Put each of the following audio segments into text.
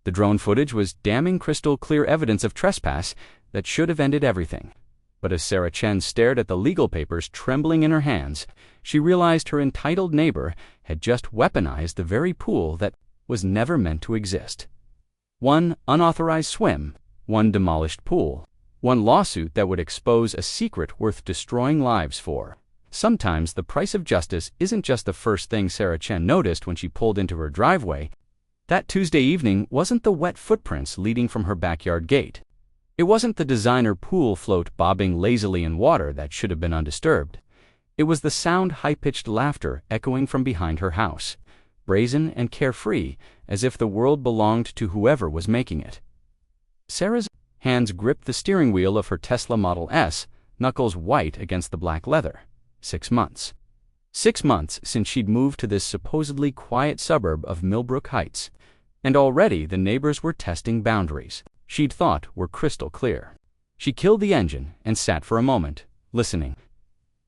The drone footage was damning crystal clear evidence of trespass that should have ended everything. But as Sarah Chen stared at the legal papers trembling in her hands, she realized her entitled neighbor had just weaponized the very pool that was never meant to exist. One unauthorized swim, one demolished pool, one lawsuit that would expose a secret worth destroying lives for. Sometimes the price of justice isn't just the first thing Sarah Chen noticed when she pulled into her driveway. That Tuesday evening wasn't the wet footprints leading from her backyard gate. It wasn't the designer pool float bobbing lazily in water that should have been undisturbed. It was the sound high-pitched laughter echoing from behind her house, brazen and carefree, as if the world belonged to whoever was making it. Sarah's hands gripped the steering wheel of her Tesla Model S, knuckles white against the black leather. 6 months. 6 months since she'd moved to this supposedly quiet suburb of Millbrook Heights, and already the neighbors were testing boundaries she'd thought were crystal clear. She killed the engine and sat for a moment, listening.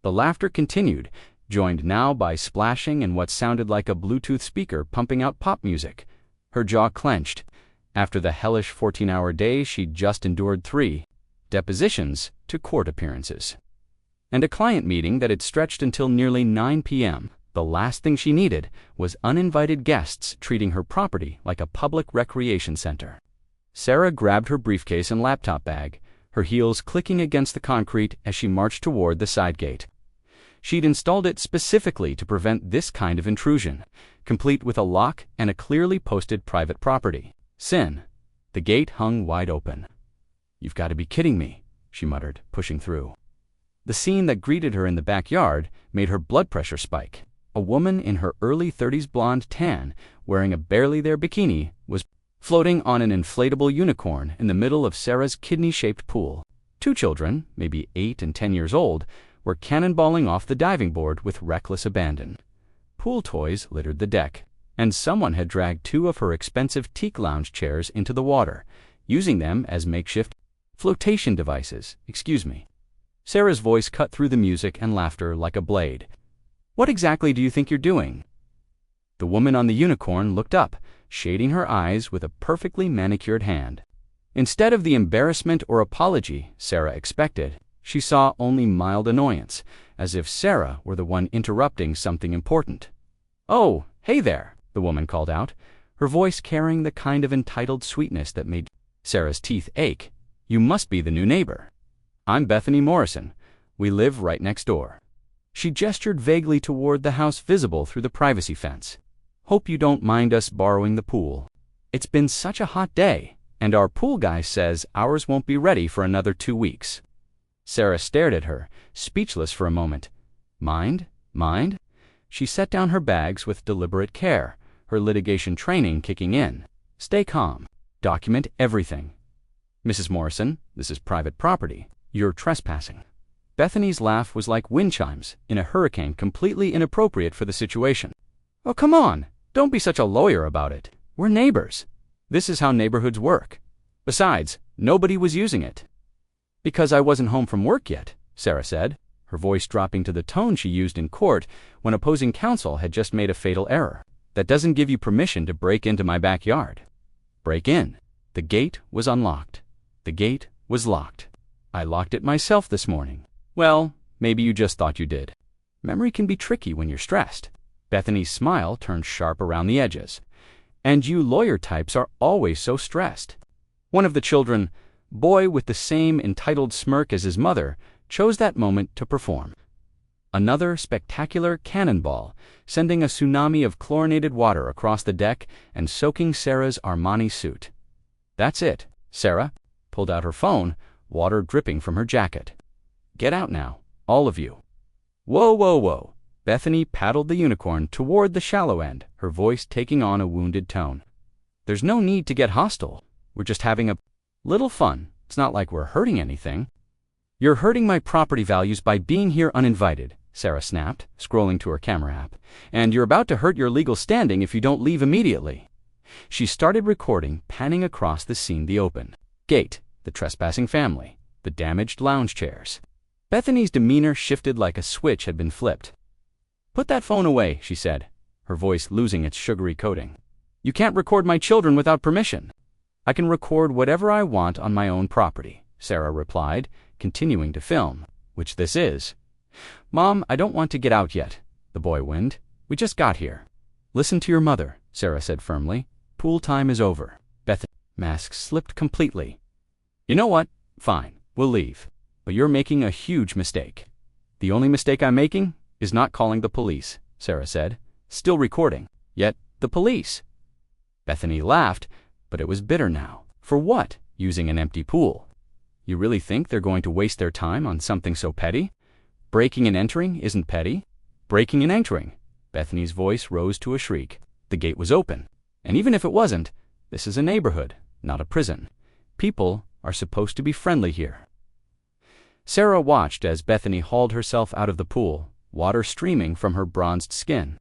The laughter continued, joined now by splashing and what sounded like a Bluetooth speaker pumping out pop music. Her jaw clenched. After the hellish 14-hour day she'd just endured 3 depositions to court appearances, and a client meeting that had stretched until nearly 9 p.m., the last thing she needed was uninvited guests treating her property like a public recreation center. Sarah grabbed her briefcase and laptop bag, her heels clicking against the concrete as she marched toward the side gate. She'd installed it specifically to prevent this kind of intrusion, complete with a lock and a clearly posted private property. Sin. The gate hung wide open. "You've got to be kidding me," she muttered, pushing through. The scene that greeted her in the backyard made her blood pressure spike. A woman in her early 30s, blonde tan, wearing a barely there bikini, was floating on an inflatable unicorn in the middle of Sarah's kidney-shaped pool. 2 children, maybe 8 and 10 years old, were cannonballing off the diving board with reckless abandon. Pool toys littered the deck, and someone had dragged 2 of her expensive teak lounge chairs into the water, using them as makeshift flotation devices. "Excuse me." Sarah's voice cut through the music and laughter like a blade. "What exactly do you think you're doing?" The woman on the unicorn looked up, shading her eyes with a perfectly manicured hand. Instead of the embarrassment or apology Sarah expected, she saw only mild annoyance, as if Sarah were the one interrupting something important. "Oh, hey there," the woman called out, her voice carrying the kind of entitled sweetness that made Sarah's teeth ache. "You must be the new neighbor. I'm Bethany Morrison. We live right next door." She gestured vaguely toward the house visible through the privacy fence. "Hope you don't mind us borrowing the pool. It's been such a hot day, and our pool guy says ours won't be ready for another 2 weeks. Sarah stared at her, speechless for a moment. "Mind? Mind?" She set down her bags with deliberate care, her litigation training kicking in. "Stay calm. Document everything. Mrs. Morrison, this is private property. You're trespassing." Bethany's laugh was like wind chimes in a hurricane, completely inappropriate for the situation. "Oh, come on. Don't be such a lawyer about it. We're neighbors. This is how neighborhoods work. Besides, nobody was using it." "Because I wasn't home from work yet," Sarah said, her voice dropping to the tone she used in court when opposing counsel had just made a fatal error. "That doesn't give you permission to break into my backyard." "Break in." The gate was unlocked. The gate was locked. "I locked it myself this morning." "Well, maybe you just thought you did." Memory can be tricky when you're stressed. Bethany's smile turned sharp around the edges. "And you lawyer types are always so stressed." One of the children, boy with the same entitled smirk as his mother, chose that moment to perform. Another spectacular cannonball, sending a tsunami of chlorinated water across the deck and soaking Sarah's Armani suit. "That's it." Sarah pulled out her phone, water dripping from her jacket. "Get out now, all of you." "Whoa, whoa, whoa." Bethany paddled the unicorn toward the shallow end, her voice taking on a wounded tone. "There's no need to get hostile. We're just having a little fun. It's not like we're hurting anything." "You're hurting my property values by being here uninvited," Sarah snapped, scrolling to her camera app. "And you're about to hurt your legal standing if you don't leave immediately." She started recording, panning across the scene: the open gate, the trespassing family, the damaged lounge chairs. Bethany's demeanor shifted like a switch had been flipped. "Put that phone away," she said, her voice losing its sugary coating. "You can't record my children without permission." I can record whatever I want on my own property, Sarah replied, continuing to film, which this is. Mom, I don't want to get out yet, the boy whined. We just got here. Listen to your mother, Sarah said firmly. Pool time is over. Bethany's mask slipped completely. You know what? Fine, we'll leave. But you're making a huge mistake. The only mistake I'm making is not calling the police, Sarah said, still recording. Yet, the police. Bethany laughed, but it was bitter now. For what? Using an empty pool. You really think they're going to waste their time on something so petty? Breaking and entering isn't petty. Breaking and entering. Bethany's voice rose to a shriek. The gate was open. And even if it wasn't, this is a neighborhood, not a prison. People are supposed to be friendly here. Sarah watched as Bethany hauled herself out of the pool, water streaming from her bronzed skin.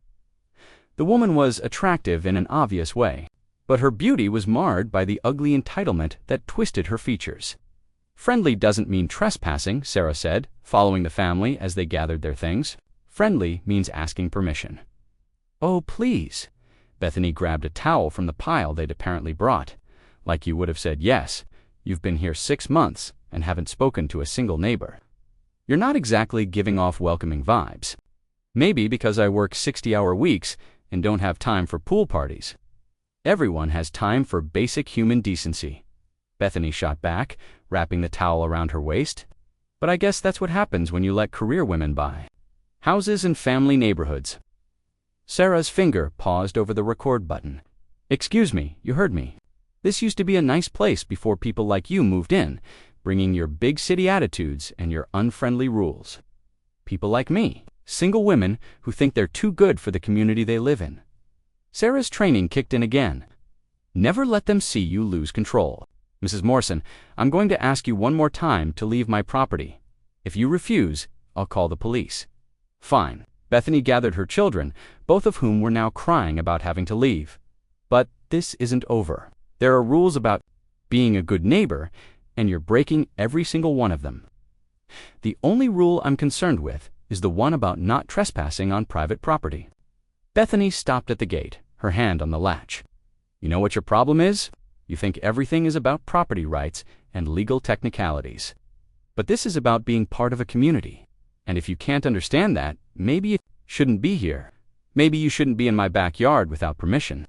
The woman was attractive in an obvious way, but her beauty was marred by the ugly entitlement that twisted her features. Friendly doesn't mean trespassing, Sarah said, following the family as they gathered their things. Friendly means asking permission. Oh, please. Bethany grabbed a towel from the pile they'd apparently brought. Like you would have said yes. You've been here 6 months and haven't spoken to a single neighbor. You're not exactly giving off welcoming vibes. Maybe because I work 60-hour weeks and don't have time for pool parties. Everyone has time for basic human decency. Bethany shot back, wrapping the towel around her waist. But I guess that's what happens when you let career women buy houses in family neighborhoods. Sarah's finger paused over the record button. Excuse me, you heard me. This used to be a nice place before people like you moved in, bringing your big city attitudes and your unfriendly rules. People like me, single women who think they're too good for the community they live in. Sarah's training kicked in again. Never let them see you lose control. Mrs. Morrison, I'm going to ask you one more time to leave my property. If you refuse, I'll call the police. Fine. Bethany gathered her children, both of whom were now crying about having to leave. But this isn't over. There are rules about being a good neighbor, and you're breaking every single one of them. The only rule I'm concerned with is the one about not trespassing on private property. Bethany stopped at the gate, her hand on the latch. You know what your problem is? You think everything is about property rights and legal technicalities. But this is about being part of a community. And if you can't understand that, maybe you shouldn't be here. Maybe you shouldn't be in my backyard without permission.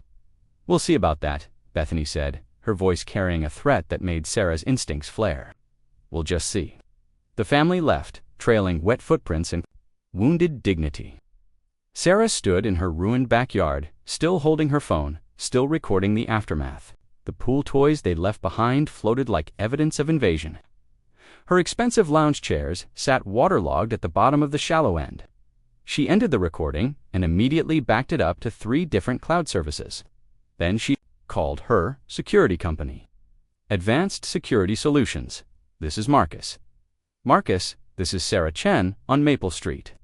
We'll see about that, Bethany said, her voice carrying a threat that made Sarah's instincts flare. We'll just see. The family left, trailing wet footprints and wounded dignity. Sarah stood in her ruined backyard, still holding her phone, still recording the aftermath. The pool toys they'd left behind floated like evidence of invasion. Her expensive lounge chairs sat waterlogged at the bottom of the shallow end. She ended the recording and immediately backed it up to 3 different cloud services. Then she called her security company. Advanced Security Solutions. This is Marcus. Marcus, this is Sarah Chen on Maple Street.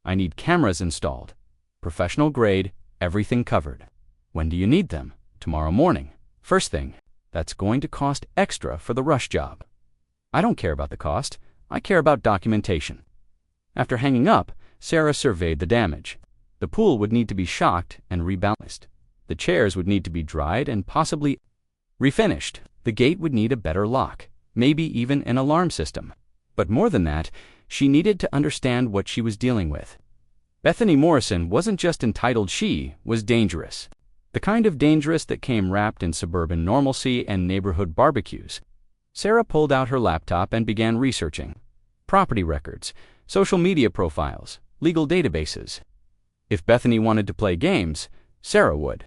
I need cameras installed. Professional grade, everything covered. When do you need them? Tomorrow morning. First thing. That's going to cost extra for the rush job. I don't care about the cost. I care about documentation. After hanging up, Sarah surveyed the damage. The pool would need to be shocked and rebalanced. The chairs would need to be dried and possibly refinished. The gate would need a better lock, maybe even an alarm system. But more than that, she needed to understand what she was dealing with. Bethany Morrison wasn't just entitled, she was dangerous. The kind of dangerous that came wrapped in suburban normalcy and neighborhood barbecues. Sarah pulled out her laptop and began researching. Property records, social media profiles, legal databases. If Bethany wanted to play games, Sarah would.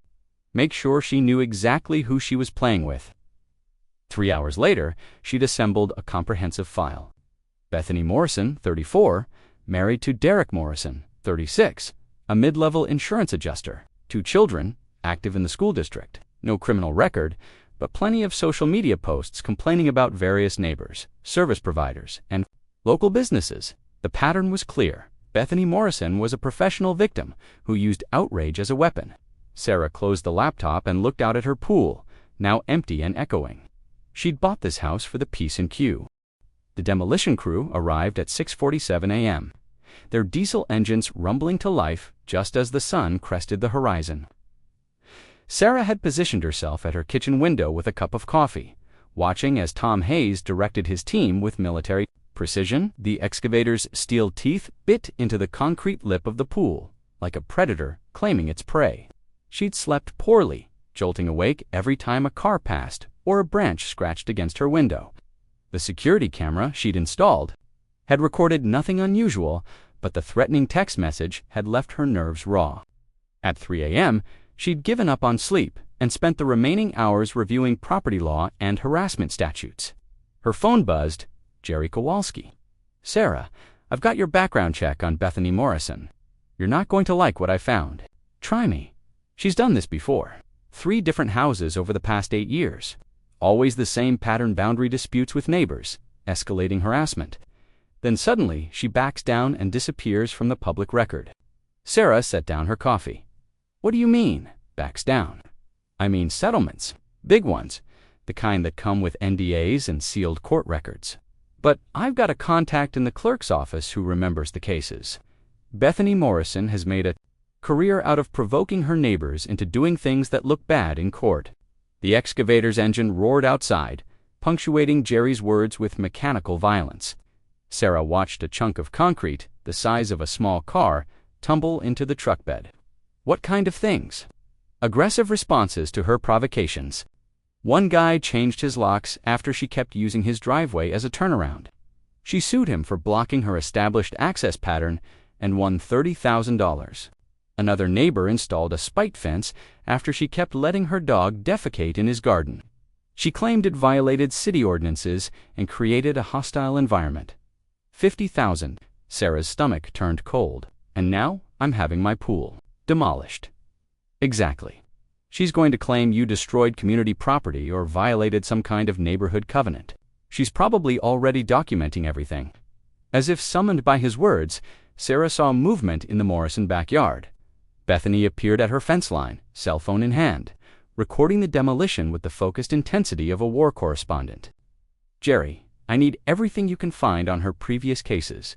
Make sure she knew exactly who she was playing with. 3 hours later, she'd assembled a comprehensive file. Bethany Morrison, 34, married to Derek Morrison, 36, a mid-level insurance adjuster, 2 children, active in the school district, no criminal record, but plenty of social media posts complaining about various neighbors, service providers, and local businesses. The pattern was clear. Bethany Morrison was a professional victim who used outrage as a weapon. Sarah closed the laptop and looked out at her pool, now empty and echoing. She'd bought this house for the peace and queue. The demolition crew arrived at 6:47 a.m., their diesel engines rumbling to life just as the sun crested the horizon. Sarah had positioned herself at her kitchen window with a cup of coffee, watching as Tom Hayes directed his team with military precision. The excavator's steel teeth bit into the concrete lip of the pool, like a predator claiming its prey. She'd slept poorly, jolting awake every time a car passed or a branch scratched against her window. The security camera she'd installed had recorded nothing unusual, but the threatening text message had left her nerves raw. At 3 a.m., she'd given up on sleep and spent the remaining hours reviewing property law and harassment statutes. Her phone buzzed. Jerry Kowalski. "Sarah, I've got your background check on Bethany Morrison. You're not going to like what I found. Try me." She's done this before. 3 different houses over the past 8 years. Always the same pattern: boundary disputes with neighbors, escalating harassment. Then suddenly, she backs down and disappears from the public record. Sarah set down her coffee. "What do you mean, backs down?" "I mean settlements. Big ones. The kind that come with NDAs and sealed court records. But I've got a contact in the clerk's office who remembers the cases. Bethany Morrison has made a career out of provoking her neighbors into doing things that look bad in court." The excavator's engine roared outside, punctuating Jerry's words with mechanical violence. Sarah watched a chunk of concrete, the size of a small car, tumble into the truck bed. What kind of things? Aggressive responses to her provocations. One guy changed his locks after she kept using his driveway as a turnaround. She sued him for blocking her established access pattern and won $30,000. Another neighbor installed a spite fence after she kept letting her dog defecate in his garden. She claimed it violated city ordinances and created a hostile environment. $50,000. Sarah's stomach turned cold. "And now I'm having my pool demolished." Exactly. She's going to claim you destroyed community property or violated some kind of neighborhood covenant. She's probably already documenting everything. As if summoned by his words, Sarah saw movement in the Morrison backyard. Bethany appeared at her fence line, cell phone in hand, recording the demolition with the focused intensity of a war correspondent. "Jerry, I need everything you can find on her previous cases.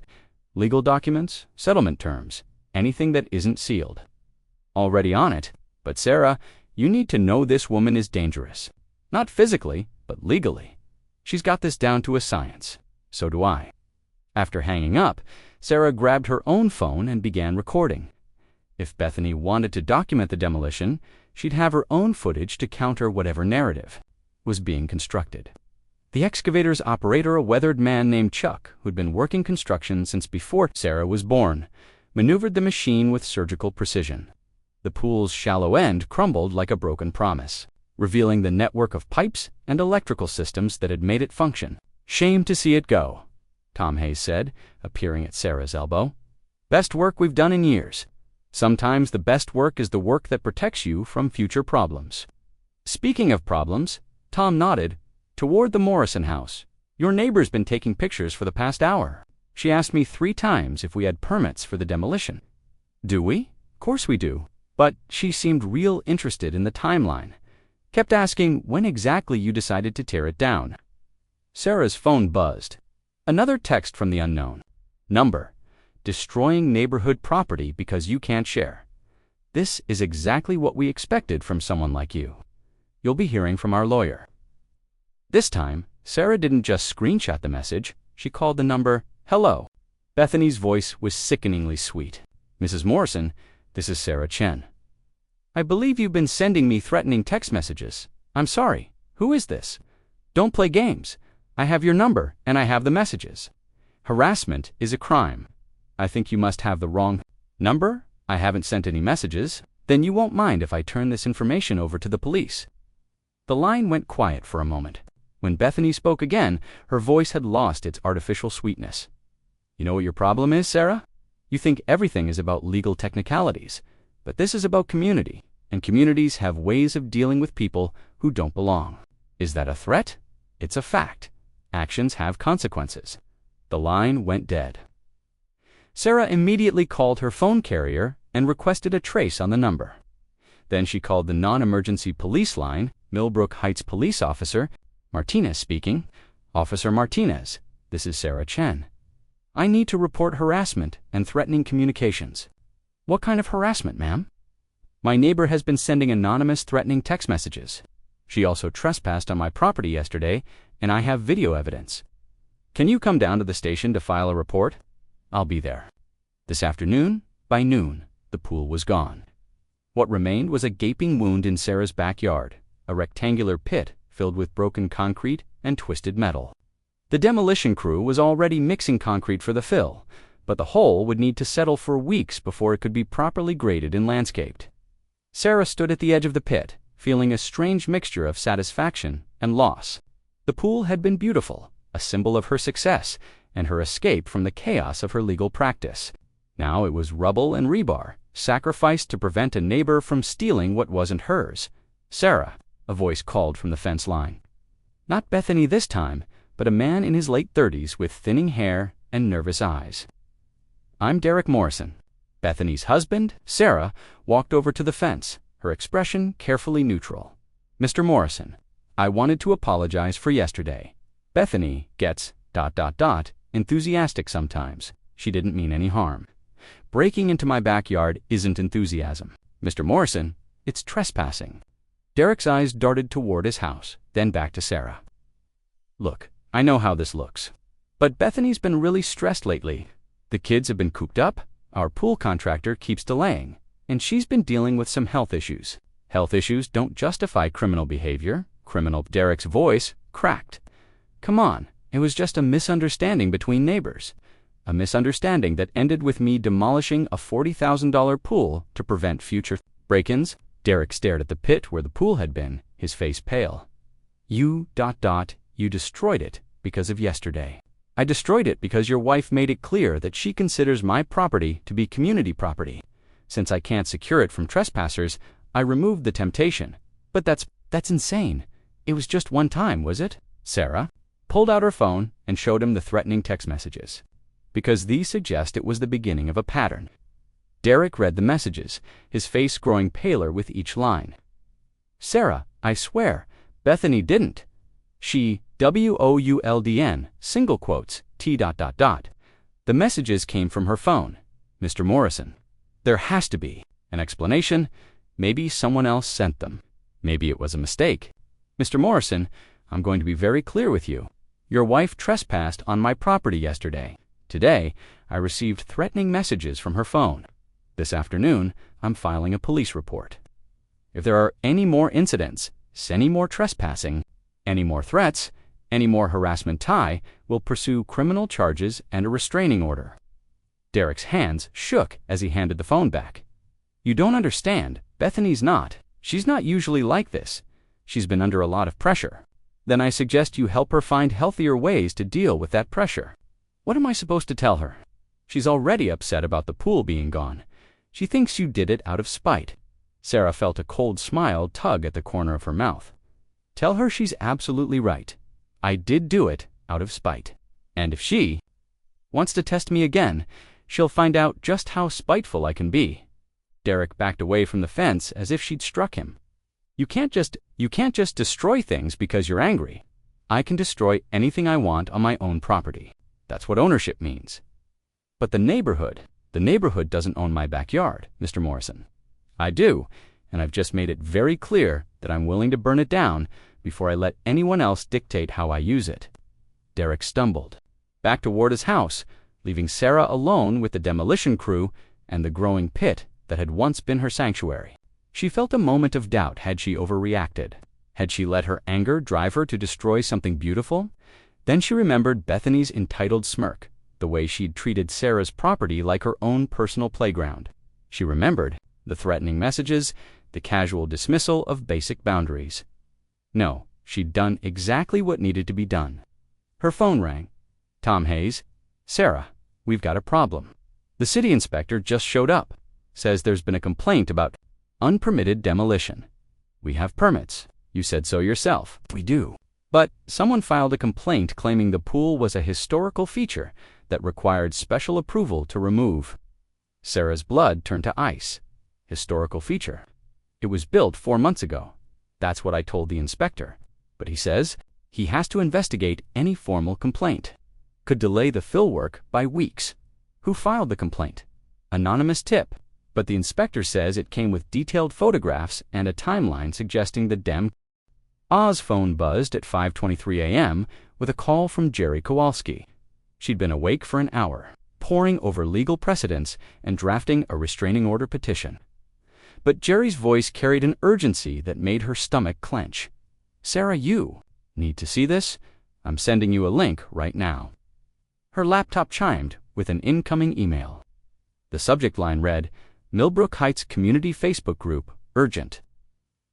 Legal documents, settlement terms, anything that isn't sealed." "Already on it. But Sarah, you need to know this woman is dangerous. Not physically, but legally. She's got this down to a science. So do I." After hanging up, Sarah grabbed her own phone and began recording. If Bethany wanted to document the demolition, she'd have her own footage to counter whatever narrative was being constructed. The excavator's operator, a weathered man named Chuck, who'd been working construction since before Sarah was born, maneuvered the machine with surgical precision. The pool's shallow end crumbled like a broken promise, revealing the network of pipes and electrical systems that had made it function. "Shame to see it go," Tom Hayes said, appearing at Sarah's elbow. "Best work we've done in years. Sometimes the best work is the work that protects you from future problems." Speaking of problems, Tom nodded toward the Morrison house. "Your neighbor's been taking pictures for the past hour. She asked me 3 times if we had permits for the demolition." "Do we?" "Course we do. But she seemed real interested in the timeline. Kept asking when exactly you decided to tear it down." Sarah's phone buzzed. Another text from the unknown. Number: destroying neighborhood property because you can't share. This is exactly what we expected from someone like you. You'll be hearing from our lawyer. This time, Sarah didn't just screenshot the message, she called the number hello. Bethany's voice was sickeningly sweet. "Mrs. Morrison, this is Sarah Chen. I believe you've been sending me threatening text messages. I'm sorry. Who is this? Don't play games. I have your number and I have the messages. Harassment is a crime. I think you must have the wrong number. I haven't sent any messages. Then you won't mind if I turn this information over to the police." The line went quiet for a moment. When Bethany spoke again, her voice had lost its artificial sweetness. "You know what your problem is, Sarah? You think everything is about legal technicalities, but this is about community, and communities have ways of dealing with people who don't belong. Is that a threat? It's a fact. Actions have consequences." The line went dead. Sarah immediately called her phone carrier and requested a trace on the number. Then she called the non-emergency police line, Millbrook Heights police officer, Martinez speaking. "Officer Martinez, this is Sarah Chen. I need to report harassment and threatening communications." "What kind of harassment, ma'am?" My neighbor has been sending anonymous threatening text messages. She also trespassed on my property yesterday, and I have video evidence. Can you come down to the station to file a report? I'll be there. This afternoon, by noon, the pool was gone. What remained was a gaping wound in Sarah's backyard, a rectangular pit filled with broken concrete and twisted metal. The demolition crew was already mixing concrete for the fill, but the hole would need to settle for weeks before it could be properly graded and landscaped. Sarah stood at the edge of the pit, feeling a strange mixture of satisfaction and loss. The pool had been beautiful, a symbol of her success and her escape from the chaos of her legal practice. Now it was rubble and rebar, sacrificed to prevent a neighbor from stealing what wasn't hers. "Sarah," a voice called from the fence line. Not Bethany this time, but a man in his late 30s with thinning hair and nervous eyes. "I'm Derek Morrison." Bethany's husband, Sarah, walked over to the fence, her expression carefully neutral. "Mr. Morrison, I wanted to apologize for yesterday. Bethany gets ... enthusiastic sometimes. She didn't mean any harm. Breaking into my backyard isn't enthusiasm. Mr. Morrison, it's trespassing." Derek's eyes darted toward his house, then back to Sarah. "Look, I know how this looks. But Bethany's been really stressed lately. The kids have been cooped up, our pool contractor keeps delaying, and she's been dealing with some health issues. Health issues don't justify criminal behavior." Derek's voice cracked. "Come on, it was just a misunderstanding between neighbors. A misunderstanding that ended with me demolishing a $40,000 pool to prevent future break-ins." Derek stared at the pit where the pool had been, his face pale. You destroyed it because of yesterday. I destroyed it because your wife made it clear that she considers my property to be community property. Since I can't secure it from trespassers, I removed the temptation. But that's insane. It was just one time, was it?" Sarah pulled out her phone and showed him the threatening text messages. "Because these suggest it was the beginning of a pattern." Derek read the messages, his face growing paler with each line. "Sarah, I swear, Bethany didn't. She, WOULDN, single quotes, T. The messages came from her phone. Mr. Morrison, there has to be an explanation. Maybe someone else sent them. Maybe it was a mistake. Mr. Morrison, I'm going to be very clear with you. Your wife trespassed on my property yesterday. Today, I received threatening messages from her phone. This afternoon, I'm filing a police report. If there are any more incidents, any more trespassing, any more threats, any more harassment, I will pursue criminal charges and a restraining order." Derek's hands shook as he handed the phone back. "You don't understand. Bethany's not. She's not usually like this. She's been under a lot of pressure. Then I suggest you help her find healthier ways to deal with that pressure." "What am I supposed to tell her?" "She's already upset about the pool being gone. She thinks you did it out of spite." Sarah felt a cold smile tug at the corner of her mouth. "Tell her she's absolutely right. I did do it out of spite. And if she wants to test me again, she'll find out just how spiteful I can be." Derek backed away from the fence as if she'd struck him. You can't just destroy things because you're angry. I can destroy anything I want on my own property. That's what ownership means." "But the neighborhood doesn't own my backyard, Mr. Morrison." "I do, and I've just made it very clear that I'm willing to burn it down before I let anyone else dictate how I use it." Derek stumbled back toward his house, leaving Sarah alone with the demolition crew and the growing pit that had once been her sanctuary. She felt a moment of doubt. Had she overreacted? Had she let her anger drive her to destroy something beautiful? Then she remembered Bethany's entitled smirk, the way she'd treated Sarah's property like her own personal playground. She remembered the threatening messages, the casual dismissal of basic boundaries. No, she'd done exactly what needed to be done. Her phone rang. "Tom Hayes. Sarah, we've got a problem. The city inspector just showed up. Says there's been a complaint about unpermitted demolition. We have permits. You said so yourself." "We do. But someone filed a complaint claiming the pool was a historical feature that required special approval to remove." Sarah's blood turned to ice. Historical feature. It was built 4 months ago. That's what I told the inspector. But he says he has to investigate any formal complaint. Could delay the fill work by weeks. Who filed the complaint? Anonymous tip. but the inspector says it came with detailed photographs and a timeline suggesting the dem. Oz phone buzzed at 5:23 a.m. with a call from Jerry Kowalski. She'd been awake for an hour, poring over legal precedents and drafting a restraining order petition. But Jerry's voice carried an urgency that made her stomach clench. "Sarah, you need to see this? I'm sending you a link right now." Her laptop chimed with an incoming email. The subject line read, "Millbrook Heights Community Facebook Group, Urgent."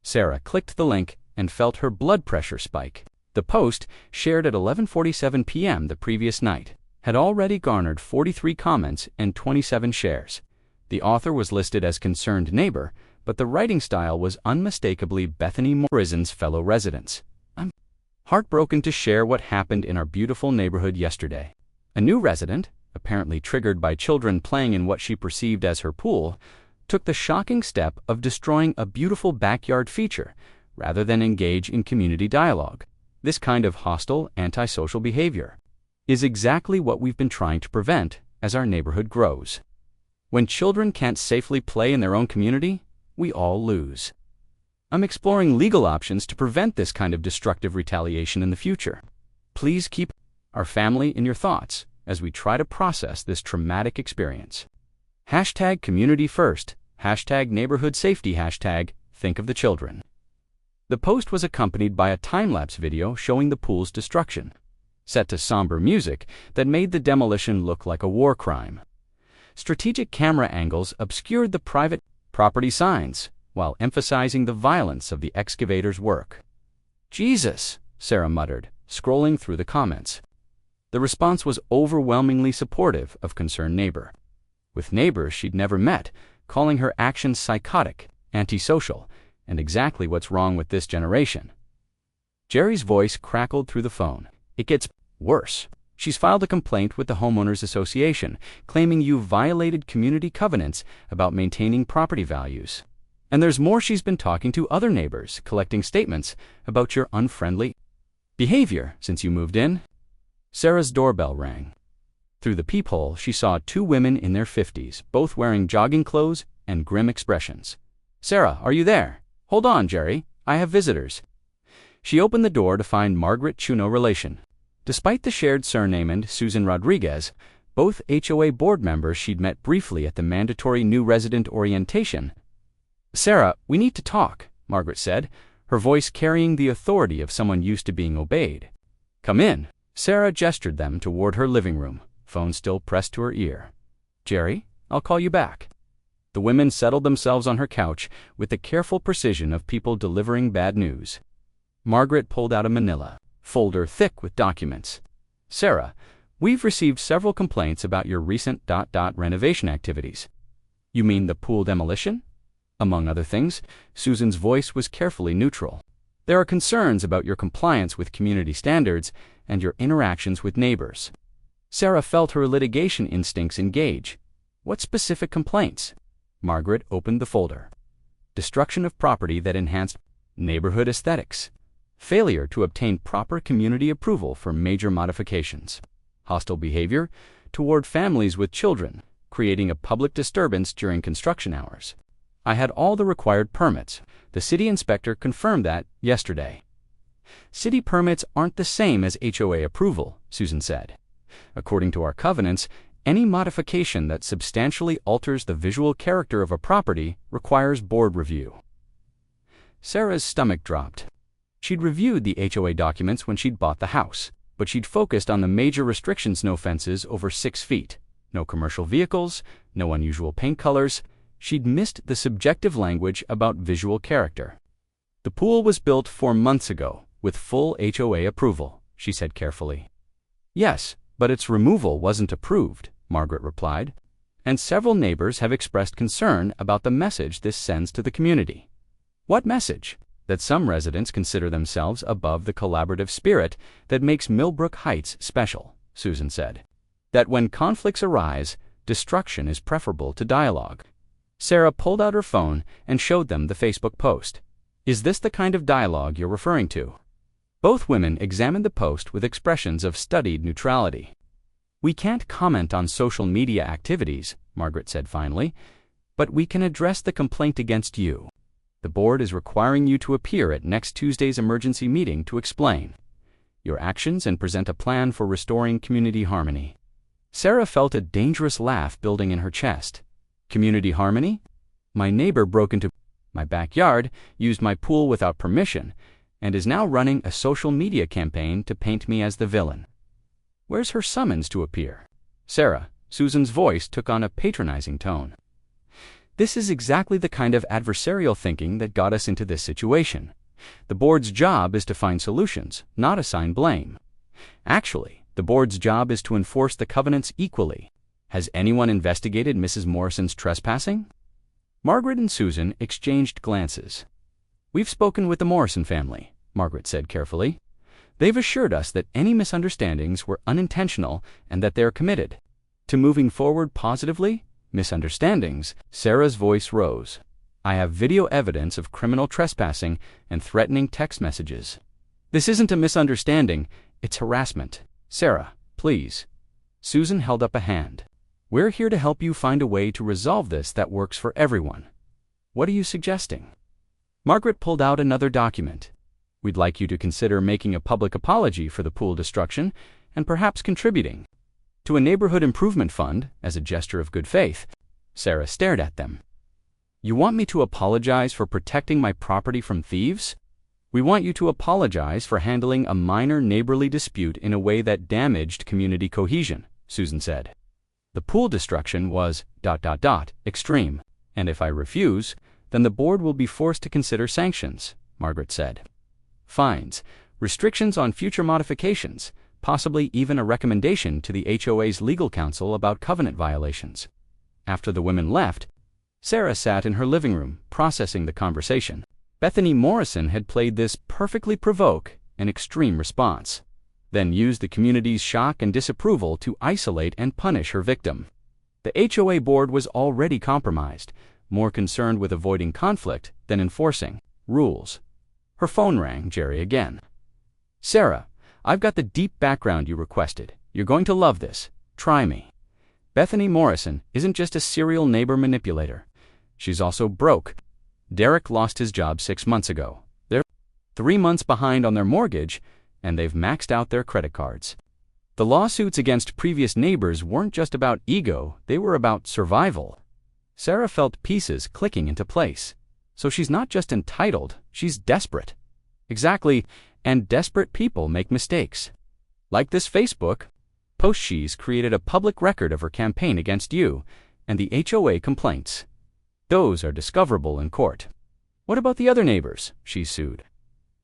Sarah clicked the link and felt her blood pressure spike. The post, shared at 11:47 p.m. the previous night, had already garnered 43 comments and 27 shares. The author was listed as concerned neighbor, but the writing style was unmistakably Bethany Morrison's fellow residents. "I'm heartbroken to share what happened in our beautiful neighborhood yesterday." A new resident, apparently triggered by children playing in what she perceived as her pool, took the shocking step of destroying a beautiful backyard feature rather than engage in community dialogue. This kind of hostile, antisocial behavior is exactly what we've been trying to prevent as our neighborhood grows. When children can't safely play in their own community, we all lose. I'm exploring legal options to prevent this kind of destructive retaliation in the future. Please keep our family in your thoughts as we try to process this traumatic experience. Hashtag community first, hashtag neighborhood safety, hashtag think of the children. The post was accompanied by a time-lapse video showing the pool's destruction, set to somber music that made the demolition look like a war crime. Strategic camera angles obscured the private property signs while emphasizing the violence of the excavator's work. "Jesus," Sarah muttered, scrolling through the comments. The response was overwhelmingly supportive of concerned neighbor, with neighbors she'd never met calling her actions psychotic, antisocial, and exactly what's wrong with this generation. Jerry's voice crackled through the phone. "It gets worse. She's filed a complaint with the Homeowners Association, claiming you violated community covenants about maintaining property values. And there's more. She's been talking to other neighbors, collecting statements about your unfriendly behavior since you moved in." Sarah's doorbell rang. Through the peephole, she saw two women in their 50s, both wearing jogging clothes and grim expressions. "Sarah, are you there? Hold on, Jerry. I have visitors." She opened the door to find Margaret Chuno relation. Despite the shared surname and Susan Rodriguez, both HOA board members she'd met briefly at the mandatory new resident orientation. "Sarah, we need to talk," Margaret said, her voice carrying the authority of someone used to being obeyed. "Come in." Sarah gestured them toward her living room, phone still pressed to her ear. "Jerry, I'll call you back." The women settled themselves on her couch with the careful precision of people delivering bad news. Margaret pulled out a manila folder thick with documents. "Sarah, we've received several complaints about your recent renovation activities." "You mean the pool demolition?" Among other things, Susan's voice was carefully neutral. "There are concerns about your compliance with community standards and your interactions with neighbors." Sarah felt her litigation instincts engage. "What specific complaints?" Margaret opened the folder. "Destruction of property that enhanced neighborhood aesthetics. Failure to obtain proper community approval for major modifications. Hostile behavior toward families with children, creating a public disturbance during construction hours. I had all the required permits. The city inspector confirmed that yesterday." "City permits aren't the same as HOA approval," Susan said. "According to our covenants, any modification that substantially alters the visual character of a property requires board review." Sarah's stomach dropped. She'd reviewed the HOA documents when she'd bought the house, but she'd focused on the major restrictions: no fences over 6 feet, no commercial vehicles, no unusual paint colors. She'd missed the subjective language about visual character. "The pool was built 4 months ago, with full HOA approval," she said carefully. "Yes, but its removal wasn't approved," Margaret replied. "And several neighbors have expressed concern about the message this sends to the community." "What message?" "That some residents consider themselves above the collaborative spirit that makes Millbrook Heights special," Susan said. "That when conflicts arise, destruction is preferable to dialogue." Sarah pulled out her phone and showed them the Facebook post. "Is this the kind of dialogue you're referring to?" Both women examined the post with expressions of studied neutrality. "We can't comment on social media activities," Margaret said finally. But we can address the complaint against you. The board is requiring you to appear at next Tuesday's emergency meeting to explain your actions and present a plan for restoring community harmony." Sarah felt a dangerous laugh building in her chest. Community harmony? My neighbor broke into my backyard, used my pool without permission, and is now running a social media campaign to paint me as the villain. Where's her summons to appear? Sarah, Susan's voice took on a patronizing tone. This is exactly the kind of adversarial thinking that got us into this situation. The board's job is to find solutions, not assign blame. Actually, the board's job is to enforce the covenants equally. Has anyone investigated Mrs. Morrison's trespassing? Margaret and Susan exchanged glances. "We've spoken with the Morrison family," Margaret said carefully. "They've assured us that any misunderstandings were unintentional and that they're committed to moving forward positively." Misunderstandings? Sarah's voice rose. "I have video evidence of criminal trespassing and threatening text messages. This isn't a misunderstanding, it's harassment. Sarah, please." Susan held up a hand. "We're here to help you find a way to resolve this that works for everyone. What are you suggesting?" Margaret pulled out another document. "We'd like you to consider making a public apology for the pool destruction and perhaps contributing to a neighborhood improvement fund as a gesture of good faith." Sarah stared at them. "You want me to apologize for protecting my property from thieves?" "We want you to apologize for handling a minor neighborly dispute in a way that damaged community cohesion," Susan said. "The pool destruction was ... extreme, and if I refuse, then the board will be forced to consider sanctions," Margaret said. "Fines, restrictions on future modifications, possibly even a recommendation to the HOA's legal counsel about covenant violations." After the women left, Sarah sat in her living room, processing the conversation. Bethany Morrison had played this perfectly provoke an extreme response, then used the community's shock and disapproval to isolate and punish her victim. The HOA board was already compromised, more concerned with avoiding conflict than enforcing rules. Her phone rang. Jerry again. "Sarah, I've got the deep background you requested. You're going to love this. Try me. Bethany Morrison isn't just a serial neighbor manipulator. She's also broke. Derek lost his job 6 months ago. They're 3 months behind on their mortgage, and they've maxed out their credit cards. The lawsuits against previous neighbors weren't just about ego, they were about survival." Sarah felt pieces clicking into place. So she's not just entitled, she's desperate. Exactly, and desperate people make mistakes. Like this Facebook post. She's created a public record of her campaign against you and the HOA complaints. Those are discoverable in court. "What about the other neighbors?" she sued.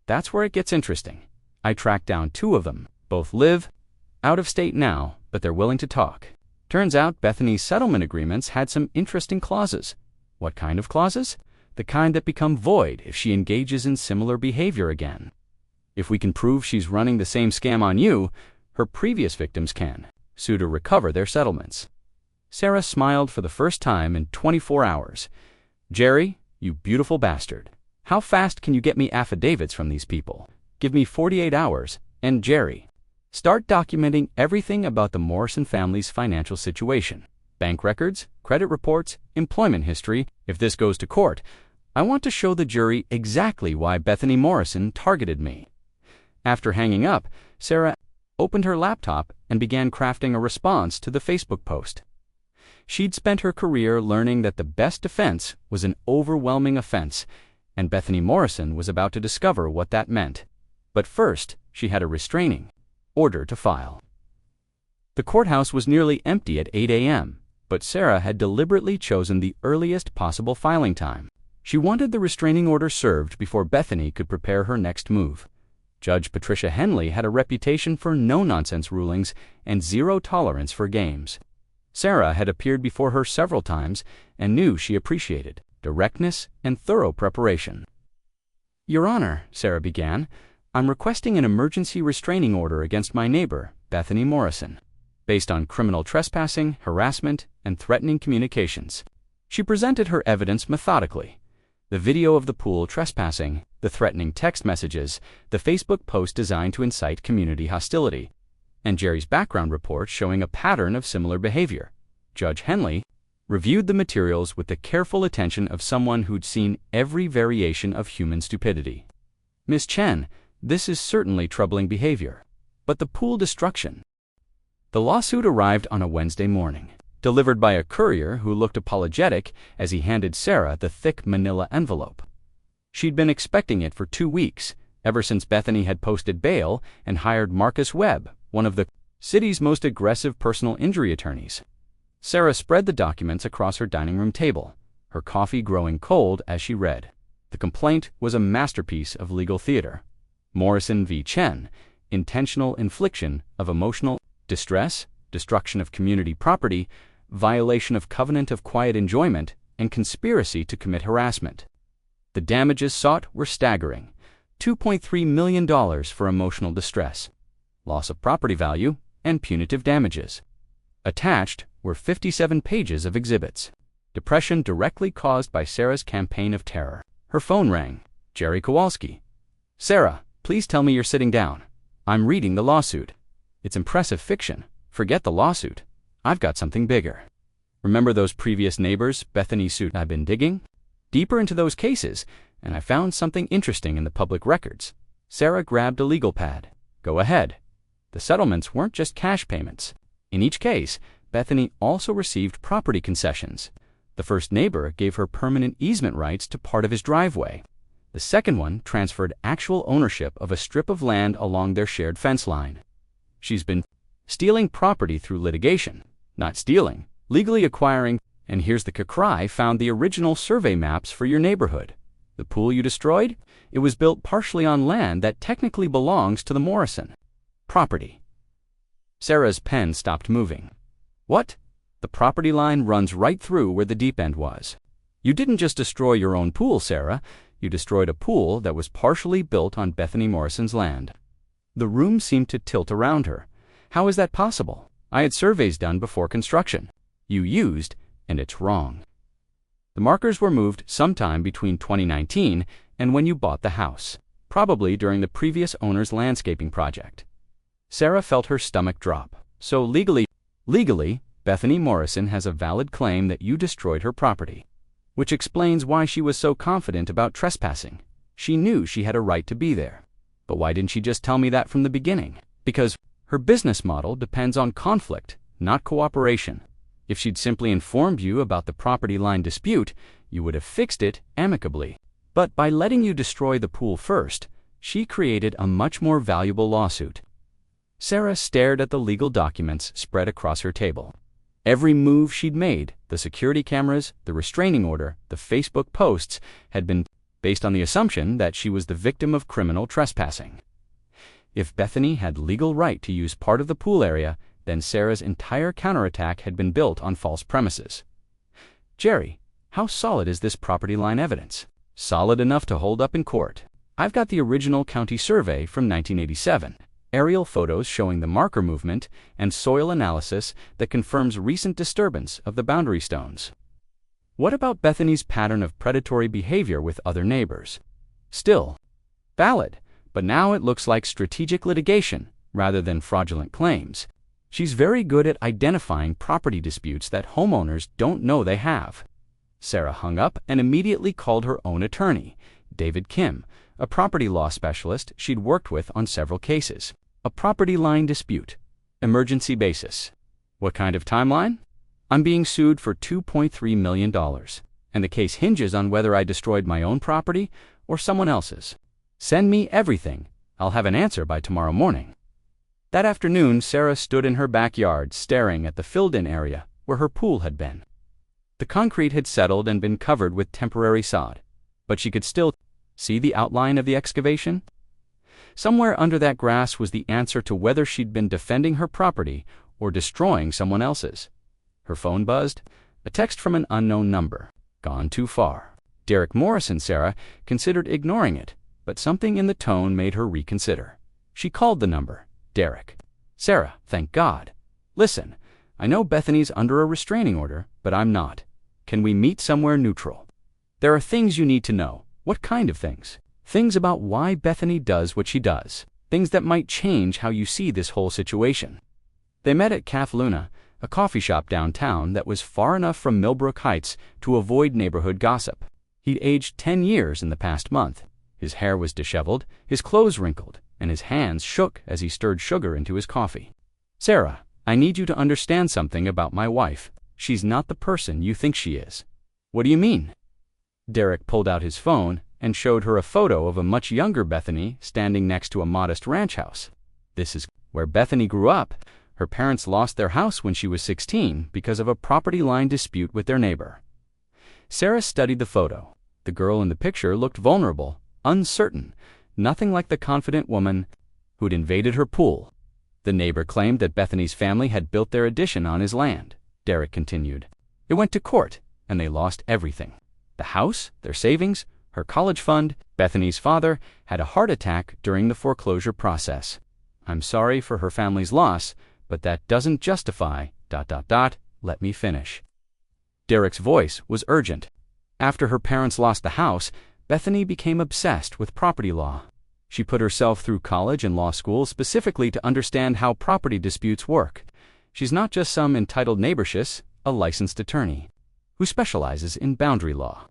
"That's where it gets interesting. I tracked down 2 of them. Both live out of state now, but they're willing to talk. Turns out Bethany's settlement agreements had some interesting clauses." "What kind of clauses?" "The kind that become void if she engages in similar behavior again. If we can prove she's running the same scam on you, her previous victims can sue to recover their settlements." Sarah smiled for the first time in 24 hours. "Jerry, you beautiful bastard. How fast can you get me affidavits from these people? Give me 48 hours, and Jerry, start documenting everything about the Morrison family's financial situation. Bank records, credit reports, employment history. If this goes to court, I want to show the jury exactly why Bethany Morrison targeted me." After hanging up, Sarah opened her laptop and began crafting a response to the Facebook post. She'd spent her career learning that the best defense was an overwhelming offense, and Bethany Morrison was about to discover what that meant. But first, she had a restraining order to file. The courthouse was nearly empty at 8 a.m., but Sarah had deliberately chosen the earliest possible filing time. She wanted the restraining order served before Bethany could prepare her next move. Judge Patricia Henley had a reputation for no-nonsense rulings and zero tolerance for games. Sarah had appeared before her several times and knew she appreciated directness and thorough preparation. "Your Honor," Sarah began, "I'm requesting an emergency restraining order against my neighbor, Bethany Morrison, based on criminal trespassing, harassment, and threatening communications." She presented her evidence methodically. The video of the pool trespassing, the threatening text messages, the Facebook post designed to incite community hostility, and Jerry's background report showing a pattern of similar behavior. Judge Henley reviewed the materials with the careful attention of someone who'd seen every variation of human stupidity. "Miss Chen, this is certainly troubling behavior. But the pool destruction." The lawsuit arrived on a Wednesday morning, delivered by a courier who looked apologetic as he handed Sarah the thick manila envelope. She'd been expecting it for 2 weeks, ever since Bethany had posted bail and hired Marcus Webb, one of the city's most aggressive personal injury attorneys. Sarah spread the documents across her dining room table, her coffee growing cold as she read. The complaint was a masterpiece of legal theater. Morrison v. Chen, intentional infliction of emotional distress, destruction of community property, violation of covenant of quiet enjoyment, and conspiracy to commit harassment. The damages sought were staggering: $2.3 million for emotional distress, loss of property value, and punitive damages. Attached were 57 pages of exhibits. Depression directly caused by Sarah's campaign of terror. Her phone rang. Jerry Kowalski. "Sarah, please tell me you're sitting down. I'm reading the lawsuit. It's impressive fiction. Forget the lawsuit. I've got something bigger. Remember those previous neighbors Bethany sued? I've been digging deeper into those cases, and I found something interesting in the public records." Sarah grabbed a legal pad. "Go ahead." The settlements weren't just cash payments. In each case, Bethany also received property concessions. The first neighbor gave her permanent easement rights to part of his driveway. The second one transferred actual ownership of a strip of land along their shared fence line. She's been stealing property through litigation. Not stealing, legally acquiring. And here's the cry: found the original survey maps for your neighborhood. The pool you destroyed? It was built partially on land that technically belongs to the Morrison property. Sarah's pen stopped moving. "What? The property line runs right through where the deep end was. You didn't just destroy your own pool, Sarah. You destroyed a pool that was partially built on Bethany Morrison's land." The room seemed to tilt around her. "How is that possible? I had surveys done before construction. You used, and it's wrong. The markers were moved sometime between 2019 and when you bought the house, probably during the previous owner's landscaping project." Sarah felt her stomach drop. "So legally, Bethany Morrison has a valid claim that you destroyed her property, which explains why she was so confident about trespassing. She knew she had a right to be there. But why didn't she just tell me that from the beginning?" "Because her business model depends on conflict, not cooperation. If she'd simply informed you about the property line dispute, you would have fixed it amicably. But by letting you destroy the pool first, she created a much more valuable lawsuit." Sarah stared at the legal documents spread across her table. Every move she'd made, the security cameras, the restraining order, the Facebook posts, had been based on the assumption that she was the victim of criminal trespassing. If Bethany had legal right to use part of the pool area, then Sarah's entire counterattack had been built on false premises. "Jerry, how solid is this property line evidence?" "Solid enough to hold up in court. I've got the original county survey from 1987. Aerial photos showing the marker movement, and soil analysis that confirms recent disturbance of the boundary stones." "What about Bethany's pattern of predatory behavior with other neighbors?" "Still valid, but now it looks like strategic litigation rather than fraudulent claims. She's very good at identifying property disputes that homeowners don't know they have." Sarah hung up and immediately called her own attorney, David Kim, a property law specialist she'd worked with on several cases. "A property line dispute. Emergency basis. What kind of timeline? I'm being sued for $2.3 million, and the case hinges on whether I destroyed my own property or someone else's. Send me everything. I'll have an answer by tomorrow morning." That afternoon, Sarah stood in her backyard staring at the filled-in area where her pool had been. The concrete had settled and been covered with temporary sod, but she could still see the outline of the excavation. Somewhere under that grass was the answer to whether she'd been defending her property or destroying someone else's. Her phone buzzed. A text from an unknown number. Gone too far. Derek Morrison. Sarah considered ignoring it, but something in the tone made her reconsider. She called the number. "Derek." "Sarah, thank God. Listen, I know Bethany's under a restraining order, but I'm not. Can we meet somewhere neutral? There are things you need to know." "What kind of things?" "Things about why Bethany does what she does. Things that might change how you see this whole situation." They met at Cafe Luna, a coffee shop downtown that was far enough from Millbrook Heights to avoid neighborhood gossip. He'd aged 10 years in the past month. His hair was disheveled, his clothes wrinkled, and his hands shook as he stirred sugar into his coffee. "Sarah, I need you to understand something about my wife. She's not the person you think she is." "What do you mean?" Derek pulled out his phone and showed her a photo of a much younger Bethany standing next to a modest ranch house. "This is where Bethany grew up. Her parents lost their house when she was 16 because of a property line dispute with their neighbor." Sarah studied the photo. The girl in the picture looked vulnerable, uncertain, nothing like the confident woman who'd invaded her pool. The neighbor claimed that Bethany's family had built their addition on his land. Derek continued. "It went to court, and they lost everything. The house, their savings, her college fund. Bethany's father had a heart attack during the foreclosure process. I'm sorry for her family's loss, but that doesn't justify... Let me finish." Derek's voice was urgent. After her parents lost the house, Bethany became obsessed with property law. She put herself through college and law school specifically to understand how property disputes work. She's not just some entitled neighbor, she's a licensed attorney who specializes in boundary law.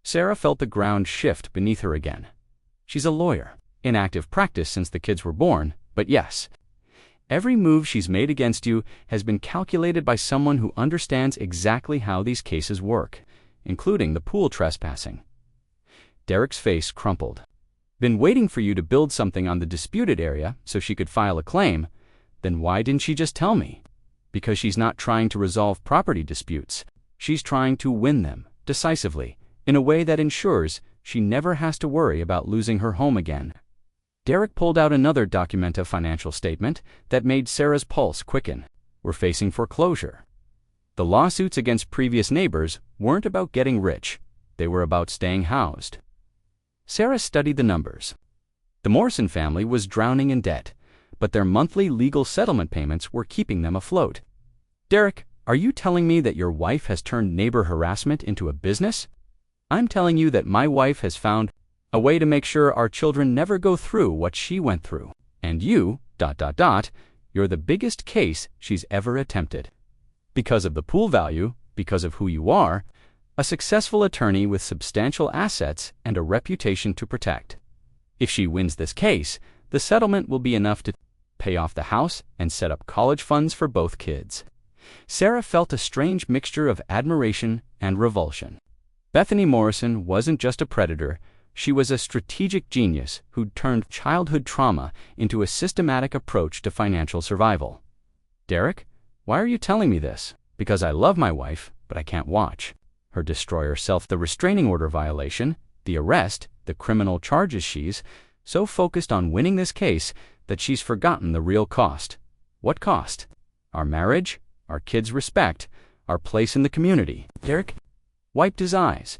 Sarah felt the ground shift beneath her again. She's a lawyer, in active practice since the kids were born, but yes, every move she's made against you has been calculated by someone who understands exactly how these cases work, including the pool trespassing. Derek's face crumpled. "Been waiting for you to build something on the disputed area so she could file a claim. Then why didn't she just tell me?" "Because she's not trying to resolve property disputes. She's trying to win them, decisively, in a way that ensures she never has to worry about losing her home again." Derek pulled out another Documenta financial statement that made Sarah's pulse quicken. "We're facing foreclosure." The lawsuits against previous neighbors weren't about getting rich. They were about staying housed. Sarah studied the numbers. The Morrison family was drowning in debt, but their monthly legal settlement payments were keeping them afloat. "Derek, are you telling me that your wife has turned neighbor harassment into a business?" "I'm telling you that my wife has found a way to make sure our children never go through what she went through. And you, you're the biggest case she's ever attempted. Because of the pool value, because of who you are, a successful attorney with substantial assets and a reputation to protect. If she wins this case, the settlement will be enough to pay off the house and set up college funds for both kids." Sarah felt a strange mixture of admiration and revulsion. Bethany Morrison wasn't just a predator, she was a strategic genius who'd turned childhood trauma into a systematic approach to financial survival. "Derek, why are you telling me this?" "Because I love my wife, but I can't watch her destroy herself. The restraining order violation, the arrest, the criminal charges. She's so focused on winning this case that she's forgotten the real cost." "What cost?" "Our marriage, our kids' respect, our place in the community." Derek wiped his eyes.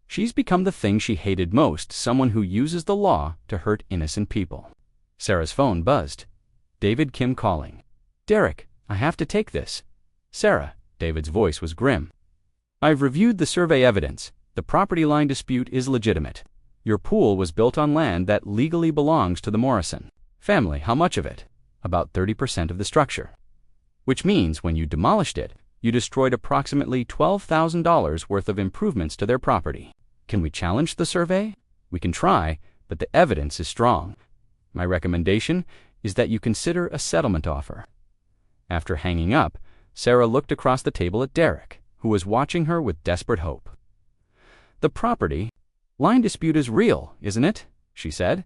She's become the thing she hated most, someone who uses the law to hurt innocent people. Sarah's phone buzzed. David Kim calling. "Derek, I have to take this." "Sarah," David's voice was grim. "I've reviewed the survey evidence. The property line dispute is legitimate. Your pool was built on land that legally belongs to the Morrison family." "How much of it?" "About 30% of the structure. Which means when you demolished it, you destroyed approximately $12,000 worth of improvements to their property." "Can we challenge the survey?" "We can try, but the evidence is strong. My recommendation is that you consider a settlement offer." After hanging up, Sarah looked across the table at Derek, who was watching her with desperate hope. "The property line dispute is real, isn't it?" she said.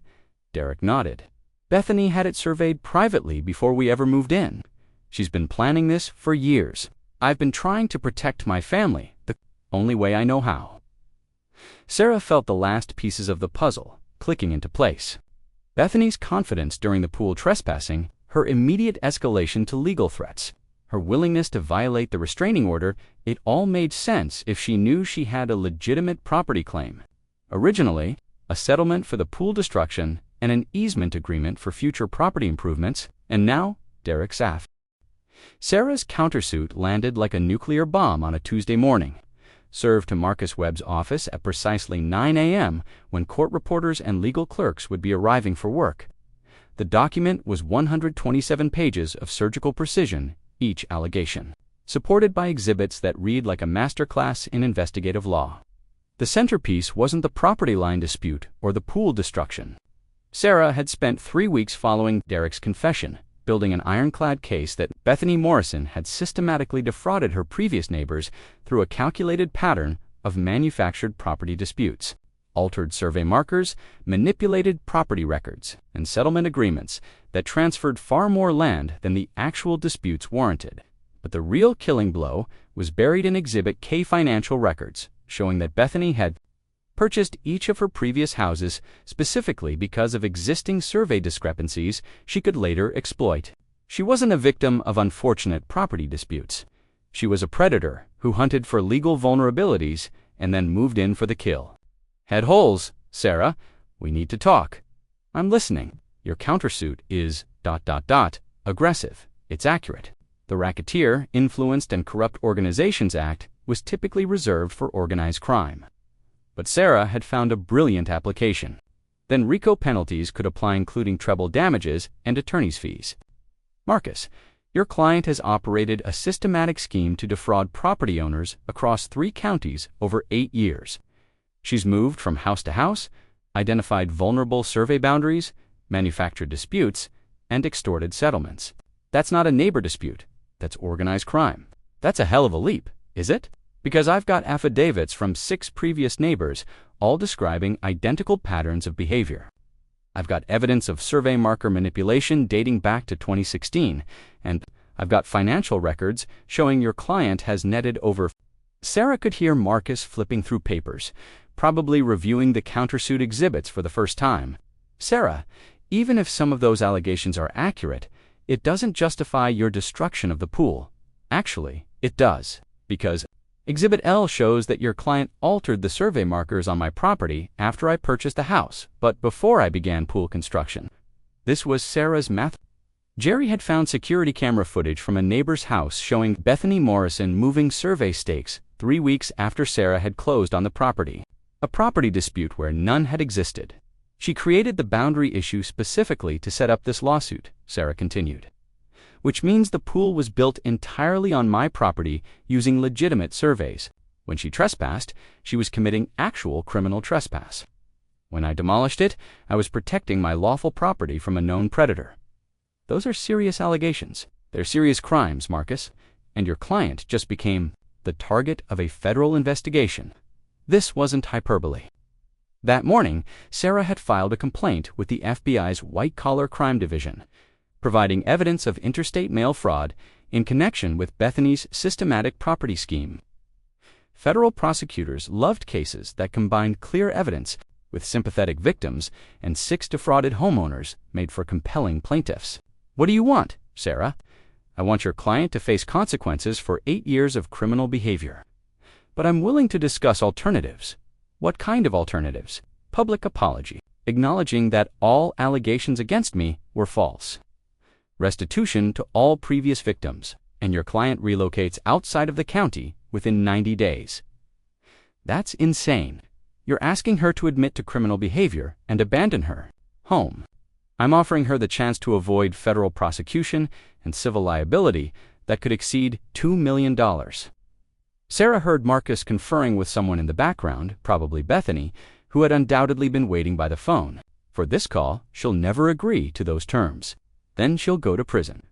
Derek nodded. "Bethany had it surveyed privately before we ever moved in. She's been planning this for years. I've been trying to protect my family the only way I know how." Sarah felt the last pieces of the puzzle clicking into place. Bethany's confidence during the pool trespassing, her immediate escalation to legal threats, her willingness to violate the restraining order, it all made sense if she knew she had a legitimate property claim. Originally, a settlement for the pool destruction and an easement agreement for future property improvements, and now Derek's aff. Sarah's countersuit landed like a nuclear bomb on a Tuesday morning, served to Marcus Webb's office at precisely 9 a.m. when court reporters and legal clerks would be arriving for work. The document was 127 pages of surgical precision, each allegation. supported by exhibits that read like a masterclass in investigative law. The centerpiece wasn't the property line dispute or the pool destruction. Sarah had spent 3 weeks following Derek's confession, building an ironclad case that Bethany Morrison had systematically defrauded her previous neighbors through a calculated pattern of manufactured property disputes, altered survey markers, manipulated property records, and settlement agreements that transferred far more land than the actual disputes warranted. But the real killing blow was buried in Exhibit K financial records, showing that Bethany had purchased each of her previous houses specifically because of existing survey discrepancies she could later exploit. She wasn't a victim of unfortunate property disputes. She was a predator who hunted for legal vulnerabilities and then moved in for the kill. Head holes, Sarah. We need to talk. I'm listening. Your countersuit is ... aggressive. It's accurate. The Racketeer, Influenced and Corrupt Organizations Act was typically reserved for organized crime. But Sarah had found a brilliant application. Then RICO penalties could apply, including treble damages and attorney's fees. Marcus, your client has operated a systematic scheme to defraud property owners across 3 counties over 8 years. She's moved from house to house, identified vulnerable survey boundaries, manufactured disputes, and extorted settlements. That's not a neighbor dispute. That's organized crime. That's a hell of a leap, is it? Because I've got affidavits from 6 previous neighbors, all describing identical patterns of behavior. I've got evidence of survey marker manipulation dating back to 2016, and I've got financial records showing your client has netted over... Sarah could hear Marcus flipping through papers, probably reviewing the countersuit exhibits for the first time. Sarah, even if some of those allegations are accurate, it doesn't justify your destruction of the pool. Actually, it does, because Exhibit L shows that your client altered the survey markers on my property after I purchased the house, but before I began pool construction. This was Sarah's math. Jerry had found security camera footage from a neighbor's house showing Bethany Morrison moving survey stakes 3 weeks after Sarah had closed on the property, a property dispute where none had existed. She created the boundary issue specifically to set up this lawsuit, Sarah continued. Which means the pool was built entirely on my property using legitimate surveys. When she trespassed, she was committing actual criminal trespass. When I demolished it, I was protecting my lawful property from a known predator. Those are serious allegations. They're serious crimes, Marcus, and your client just became the target of a federal investigation. This wasn't hyperbole. That morning, Sarah had filed a complaint with the FBI's White-Collar Crime Division, providing evidence of interstate mail fraud in connection with Bethany's systematic property scheme. Federal prosecutors loved cases that combined clear evidence with sympathetic victims, and 6 defrauded homeowners made for compelling plaintiffs. What do you want, Sarah? I want your client to face consequences for 8 years of criminal behavior. But I'm willing to discuss alternatives. What kind of alternatives? Public apology, acknowledging that all allegations against me were false. Restitution to all previous victims, and your client relocates outside of the county within 90 days. That's insane. You're asking her to admit to criminal behavior and abandon her home. I'm offering her the chance to avoid federal prosecution and civil liability that could exceed $2 million. Sarah heard Marcus conferring with someone in the background, probably Bethany, who had undoubtedly been waiting by the phone. For this call, she'll never agree to those terms. Then she'll go to prison.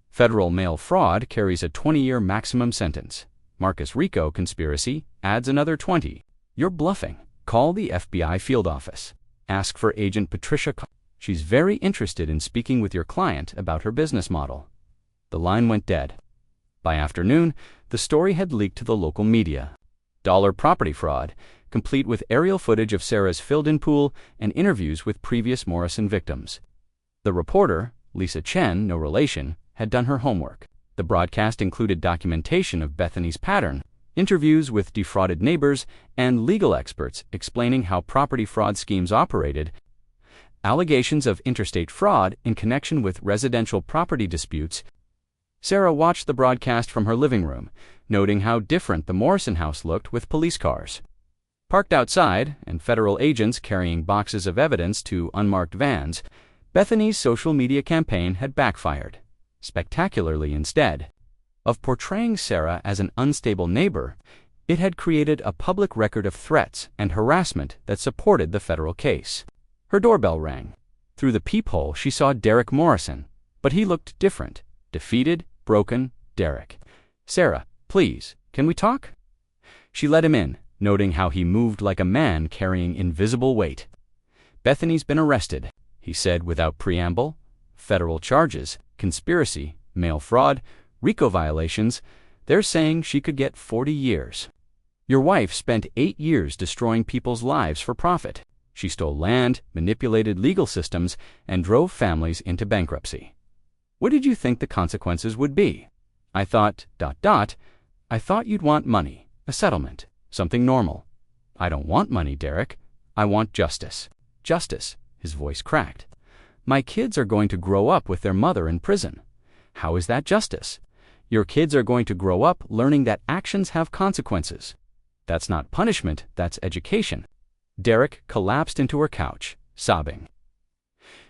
Federal mail fraud carries a 20-year maximum sentence. Marcus RICO conspiracy adds another 20. You're bluffing. Call the FBI field office. Ask for Agent Patricia. She's very interested in speaking with your client about her business model. The line went dead. By afternoon, the story had leaked to the local media. Dollar property fraud, complete with aerial footage of Sarah's filled-in pool and interviews with previous Morrison victims. The reporter, Lisa Chen, no relation, had done her homework. The broadcast included documentation of Bethany's pattern, interviews with defrauded neighbors, and legal experts explaining how property fraud schemes operated, allegations of interstate fraud in connection with residential property disputes. Sarah watched the broadcast from her living room, noting how different the Morrison house looked with police cars parked outside and federal agents carrying boxes of evidence to unmarked vans. Bethany's social media campaign had backfired, spectacularly instead. of portraying Sarah as an unstable neighbor, it had created a public record of threats and harassment that supported the federal case. Her doorbell rang. Through the peephole, she saw Derek Morrison, but he looked different. Defeated, broken Derek. "Sarah, please, can we talk?" She let him in, noting how he moved like a man carrying invisible weight. "Bethany's been arrested," he said without preamble. "Federal charges, conspiracy, mail fraud, RICO violations. They're saying she could get 40 years. Your wife spent 8 years destroying people's lives for profit. She stole land, manipulated legal systems, and drove families into bankruptcy. What did you think the consequences would be? I thought, ... I thought you'd want money, a settlement, something normal. I don't want money, Derek. I want justice." "Justice," his voice cracked. "My kids are going to grow up with their mother in prison. How is that justice? Your kids are going to grow up learning that actions have consequences. That's not punishment, that's education." Derek collapsed into her couch, sobbing.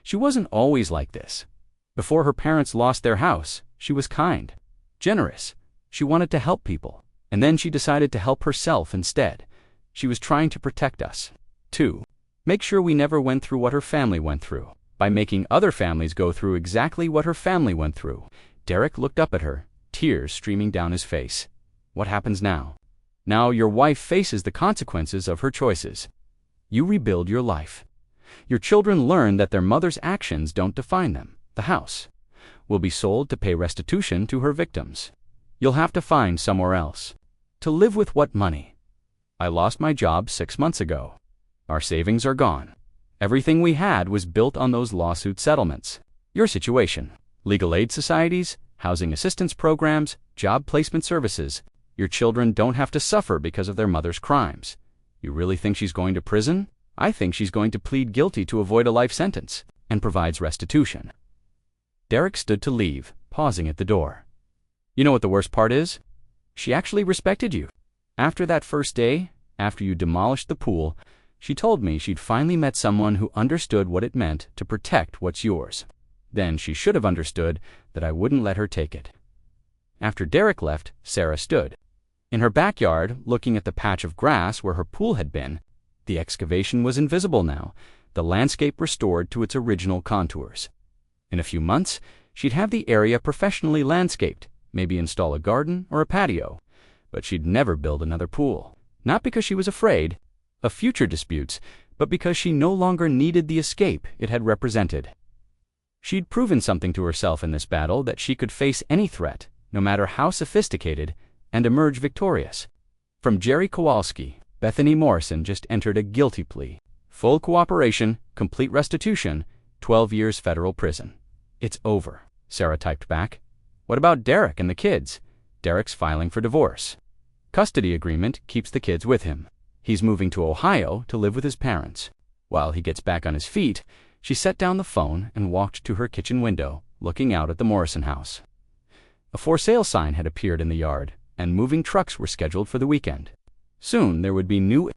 She wasn't always like this. Before her parents lost their house, she was kind, generous. She wanted to help people, and then she decided to help herself instead. She was trying to protect us. 2. Make sure we never went through what her family went through, by making other families go through exactly what her family went through. Derek looked up at her, tears streaming down his face. "What happens now? Now your wife faces the consequences of her choices. You rebuild your life. Your children learn that their mother's actions don't define them. The house will be sold to pay restitution to her victims. You'll have to find somewhere else. To live with what money? I lost my job 6 months ago. Our savings are gone. Everything we had was built on those lawsuit settlements. Your situation: legal aid societies, housing assistance programs, job placement services. Your children don't have to suffer because of their mother's crimes. You really think she's going to prison? I think she's going to plead guilty to avoid a life sentence, and provides restitution." Derek stood to leave, pausing at the door. "You know what the worst part is? She actually respected you. After that first day, after you demolished the pool, she told me she'd finally met someone who understood what it meant to protect what's yours. Then she should have understood that I wouldn't let her take it." After Derek left, Sarah stood in her backyard, looking at the patch of grass where her pool had been. The excavation was invisible now, the landscape restored to its original contours. In a few months, she'd have the area professionally landscaped, maybe install a garden or a patio, but she'd never build another pool. Not because she was afraid of future disputes, but because she no longer needed the escape it had represented. She'd proven something to herself in this battle, that she could face any threat, no matter how sophisticated, and emerge victorious. From Jerry Kowalski, Bethany Morrison just entered a guilty plea. Full cooperation, complete restitution, 12 years federal prison. "It's over," Sarah typed back. "What about Derek and the kids?" "Derek's filing for divorce. Custody agreement keeps the kids with him. He's moving to Ohio to live with his parents. While he gets back on his feet," she set down the phone and walked to her kitchen window, looking out at the Morrison house. A for sale sign had appeared in the yard, and moving trucks were scheduled for the weekend. Soon there would be new